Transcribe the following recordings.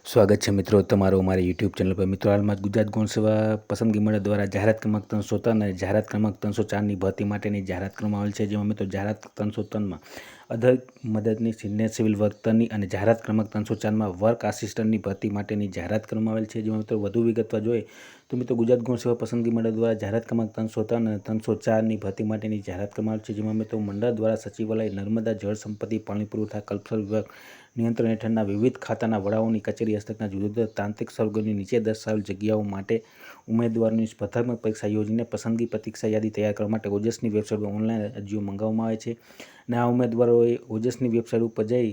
સ્વાગત છે મિત્રો તમારો અમારી યુટ્યુબ ચેનલ પર। મિત્રો હાલમાં ગુજરાત ગૌણ સેવા પસંદગી મંડળ દ્વારા જાહેરાત ક્રમાંક 303 અને જાહેરાત ક્રમાંક 304ની ભરતી માટેની જાહેરાત કરવામાં આવેલ છે। જેમાં મિત્રો જાહેરાત 303માં અધિક મદદની સિનિયર સિવિલ વર્તનની અને જાહેરાત ક્રમાંક 304માં વર્ક આસિસ્ટન્ટની ભરતી માટેની જાહેરાત કરવામાં આવેલ છે। જેમાં મિત્રો વધુ વિગતવાર જોઈએ તો મિત્રો ગુજરાત ગૌણ સેવા પસંદગી મંડળ દ્વારા જાહેરાત ક્રમાંક 303 અને 304ની ભરતી માટેની જાહેરાત કરવામાં આવેલ છે। જેમાં મિત્રો મંડળ દ્વારા સચિવાલય, નર્મદા જળ સંપત્તિ, પાણી પુરવઠા, કલ્પસર વિભાગ નિયંત્રણ હેઠળના વિવિધ ખાતાના વડાઓની કચેરી હસ્તકના જુદા જુદા તાંત્રિક સરગર્મીની નીચે દર્શાવેલ જગ્યાઓ માટે ઉમેદવારોની સ્પર્ધાત્મક પરીક્ષા યોજીને પસંદગી પરીક્ષા યાદી તૈયાર કરવા માટે ઓજસની વેબસાઇટ પર ઓનલાઈન અરજીઓ મંગાવવામાં આવે છે અને આ ઉમેદવારોએ ઓજસની વેબસાઇટ ઉપર જઈ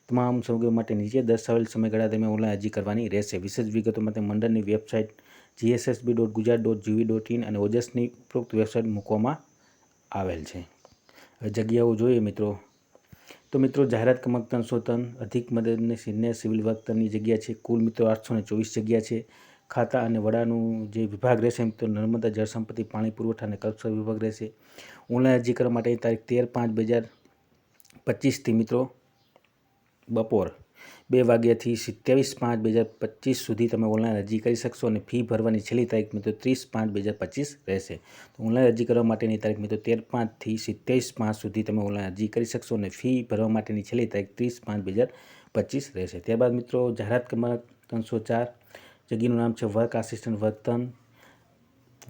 તમામ સરગર્મીઓ માટે નીચે દર્શાવેલ સમયગાળા દરમિયાન ઓનલાઈન અરજી કરવાની રહેશે। વિશેષ વિગતો માટે મંડળની વેબસાઇટ gssb.gujarat.gov.in અને ઓજસની ઉપરોક્ત વેબસાઇટ મૂકવામાં આવેલ છે। જગ્યાઓ જોઈએ મિત્રો તો મિત્રો જાહેરાત ક્રમાંક 303 અધિક મદદની સિનિયર સિવિલ વર્તનની જગ્યા છે। કુલ મિત્રો 824 જગ્યા છે। ખાતા અને વડાનું જે વિભાગ રહેશે મિત્રો નર્મદા જળ સંપત્તિ, પાણી પુરવઠા અને કલ્પસર વિભાગ રહેશે। ઓનલાઈન અરજી કરવા માટેની તારીખ 13/5/2025થી મિત્રો બપોર 2 વાગ્યાથી 27/5/2025 સુધી તમે ઓનલાઈન અરજી કરી શકશો અને ફી ભરવાની છેલ્લી તારીખ મિત્રો 30/5/2025 રહેશે। તો ઓનલાઈન અરજી કરવા માટેની તારીખ મિત્રો 13/5થી 27/5 સુધી તમે ઓનલાઈન અરજી કરી શકશો અને ફી ભરવા માટેની છેલ્લી તારીખ 30/5/2025 રહેશે। ત્યારબાદ મિત્રો જાહેરાત ક્રમાંક 304 જગ્યાનું નામ છે વર્ક આસિસ્ટન્ટ વર્તન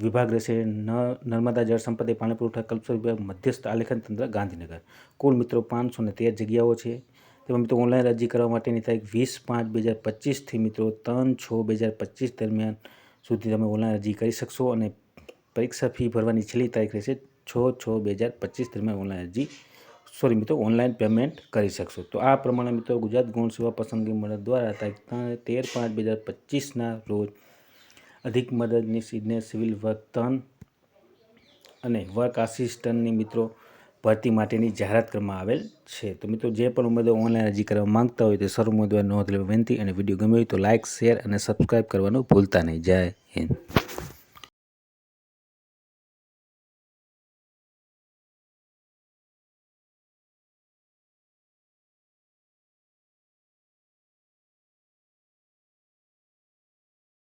વિભાગ રહેશે નર્મદા જળ સંપત્તિ, પાણી પુરવઠા, કલ્પસર વિભાગ, મધ્યસ્થ આલેખન તંત્ર, ગાંધીનગર। કુલ મિત્રો 513 જગ્યાઓ છે। તેમાં મિત્રો ઓનલાઈન અરજી કરવા માટેની તારીખ 20/5/2025થી મિત્રો 3/6/2025 દરમિયાન સુધી તમે ઓનલાઈન અરજી કરી શકશો અને પરીક્ષા ફી ભરવાની છેલ્લી તારીખ રહેશે 6/6/2025 દરમિયાન ઓનલાઈન પેમેન્ટ કરી શકશો। તો આ પ્રમાણે મિત્રો ગુજરાત ગૌણ સેવા પસંદગી મંડળ દ્વારા તારીખ 13/5/2025ના રોજ અધિક મદદની સિનિયર સિવિલ વર્તન અને વર્ક આસિસ્ટન્ટની મિત્રો ભરતી માટેની જાહેરાત કરવામાં આવેલ છે। તો મિત્રો જે પણ ઉમેદવાર ઓનલાઈન અરજી કરવા માંગતા હોય તે સર્વ ઉમેદવાર નોંધ લેવા વિનંતી અને વિડીયો ગમ્યો હોય તો લાઇક, શેર અને સબસ્ક્રાઈબ કરવાનું ભૂલતા નહીં। જય હિન્દ।